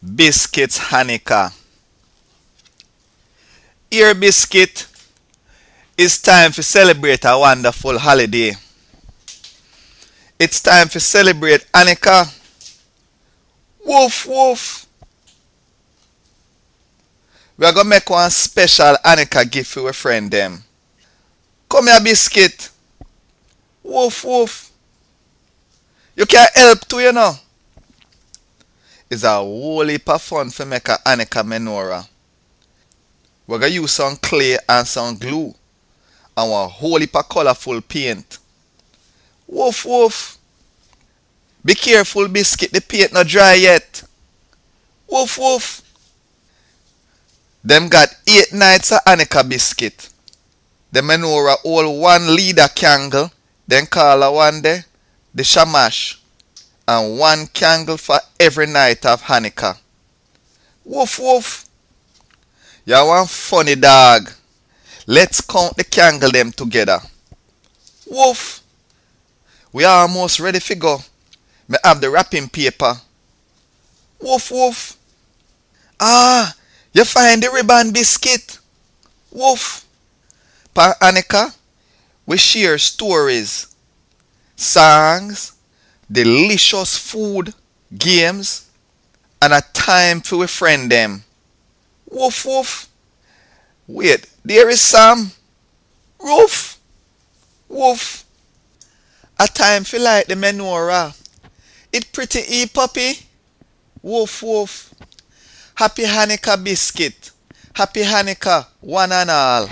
Biscuit's Hanukkah. Here, Biscuit, it's time to celebrate a wonderful holiday. It's time to celebrate Hanukkah. Woof woof. We are gonna make one special Hanukkah gift for our friend them. Come here, Biscuit. Woof woof. You can help too, you know. It's a whole heap of fun to make a Hanukkah menorah. We're gonna use some clay and some glue and a whole heap of colorful paint. Woof woof. Be careful, Biscuit, the paint not dry yet. Woof woof. Them got 8 nights of Hanukkah, Biscuit. The menorah hold one leader candle, then call a one day the shamash, and one candle for every night of Hanukkah. Woof woof. You one funny dog. Let's count the candle them together. Woof. We are almost ready to go. Me have the wrapping paper. Woof woof. Ah, you find the ribbon, Biscuit. Woof. For Hanukkah, we share stories, songs, delicious food, games, and a time for we friend them. Woof woof. Wait, there is some. Woof. Woof. A time for light the menorah. It pretty puppy. Woof woof. Happy Hanukkah, Biscuit. Happy Hanukkah, one and all.